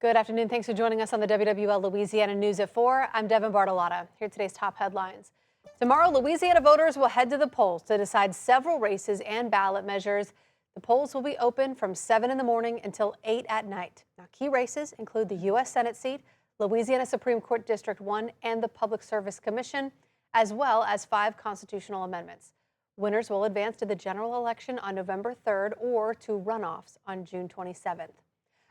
Good afternoon. Thanks for joining us on the WWL Louisiana News at 4. I'm Devin Bartolotta. Here are today's top headlines. Tomorrow, Louisiana voters will head to the polls to decide several races and ballot measures. The polls will be open from 7 in the morning until 8 at night. Now, key races include the U.S. Senate seat, Louisiana Supreme Court District 1, and the Public Service Commission, as well as 5 constitutional amendments. Winners will advance to the general election on November 3rd or to runoffs on June 27th.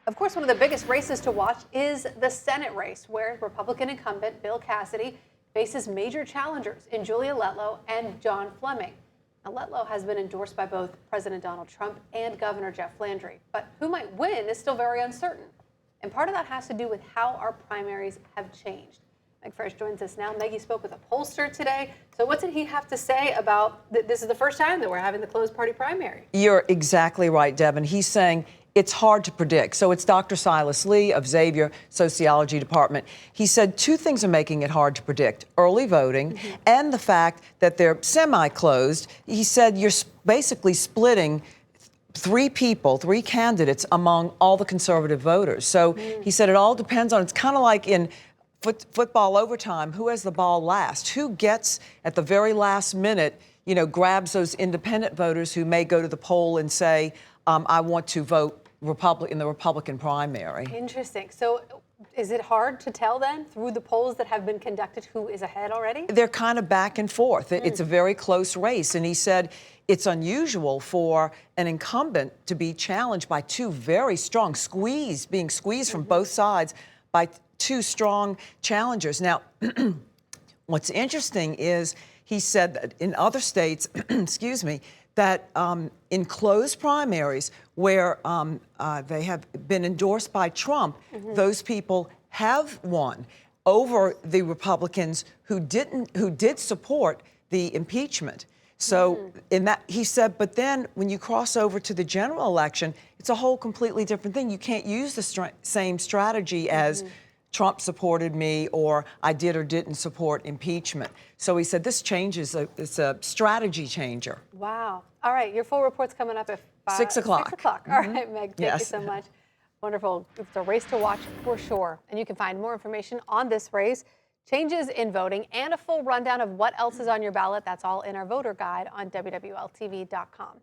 Of course, one of the biggest races to watch is the Senate race, where Republican incumbent Bill Cassidy faces major challengers in Julia Letlow and John Fleming. Now, Letlow has been endorsed by both President Donald Trump and Governor Jeff Landry, but who might win is still very uncertain. And part of that has to do with how our primaries have changed. Meg Fresh joins us now. Meg, you spoke with a pollster today. So what did he have to say about this is the first time that we're having the closed party primary? You're exactly right, Devin. He's saying it's hard to predict. So it's Dr. Silas Lee of Xavier Sociology Department. He said 2 things are making it hard to predict: early voting and the fact that they're semi-closed. He said you're basically splitting 3 candidates among all the conservative voters. So he said it all depends on, it's kind of like in football overtime, who has the ball last, who gets at the very last minute, grabs those independent voters who may go to the poll and say, I want to vote in the Republican primary. Interesting. So is it hard to tell then through the polls that have been conducted who is ahead already? They're kind of back and forth. It's a very close race. And he said it's unusual for an incumbent to be challenged by 2 very strong being squeezed from both sides by 2 strong challengers. Now, what's interesting is he said that in other states, excuse me, that in closed primaries where they have been endorsed by Trump, those people have won over the Republicans who did support the impeachment. So in that, he said, but then when you cross over to the general election, it's a whole completely different thing. You can't use the same strategy as Trump supported me or I did or didn't support impeachment. So he said this changes, it's a strategy changer. Wow. All right, your full report's coming up at 6 o'clock. 6 o'clock. All right, Meg, thank you so much. Wonderful. It's a race to watch for sure. And you can find more information on this race, changes in voting, and a full rundown of what else is on your ballot. That's all in our voter guide on WWLTV.com.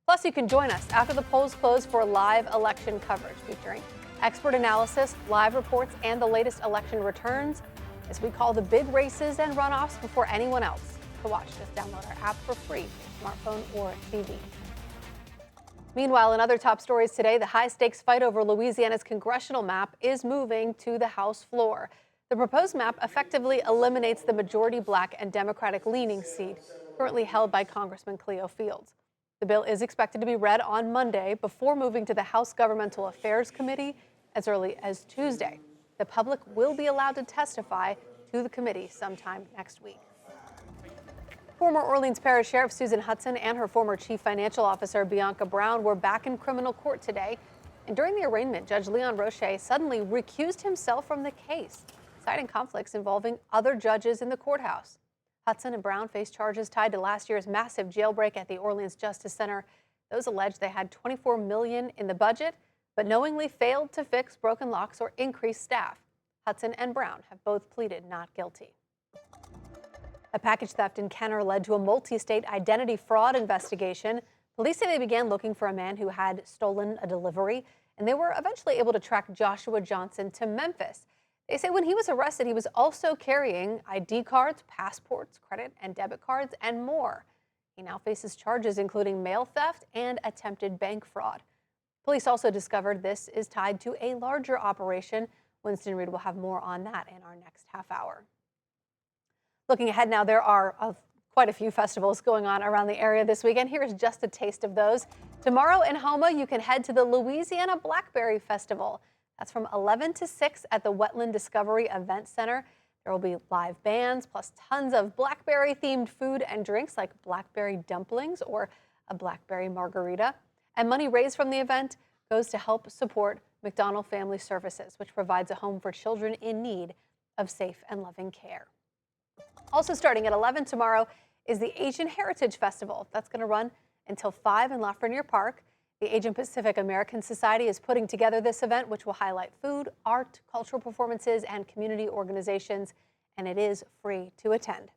Plus, you can join us after the polls close for live election coverage featuring expert analysis, live reports, and the latest election returns as we call the big races and runoffs before anyone else. To watch, just download our app for free for smartphone or TV. Meanwhile, in other top stories today, the high-stakes fight over Louisiana's congressional map is moving to the House floor. The proposed map effectively eliminates the majority black and Democratic-leaning seat currently held by Congressman Cleo Fields. The bill is expected to be read on Monday before moving to the House Governmental Affairs Committee as early as Tuesday. The public will be allowed to testify to the committee sometime next week. Former Orleans Parish Sheriff Susan Hudson and her former Chief Financial Officer Bianca Brown were back in criminal court today. And during the arraignment, Judge Leon Roche suddenly recused himself from the case, citing conflicts involving other judges in the courthouse. Hudson and Brown face charges tied to last year's massive jailbreak at the Orleans Justice Center. Those allege they had $24 million in the budget, but knowingly failed to fix broken locks or increase staff. Hudson and Brown have both pleaded not guilty. A package theft in Kenner led to a multi-state identity fraud investigation. Police say they began looking for a man who had stolen a delivery, and they were eventually able to track Joshua Johnson to Memphis. They say when he was arrested, he was also carrying ID cards, passports, credit and debit cards, and more. He now faces charges including mail theft and attempted bank fraud. Police also discovered this is tied to a larger operation. Winston Reed will have more on that in our next half hour. Looking ahead now, there are quite a few festivals going on around the area this weekend. Here is just a taste of those. Tomorrow in Houma, you can head to the Louisiana Blackberry Festival. That's from 11 to 6 at the Wetland Discovery Event Center. There will be live bands, plus tons of blackberry-themed food and drinks like blackberry dumplings or a blackberry margarita. And money raised from the event goes to help support McDonald Family Services, which provides a home for children in need of safe and loving care. Also starting at 11 tomorrow is the Asian Heritage Festival. That's going to run until 5 in Lafreniere Park. The Asian Pacific American Society is putting together this event, which will highlight food, art, cultural performances, and community organizations, and it is free to attend.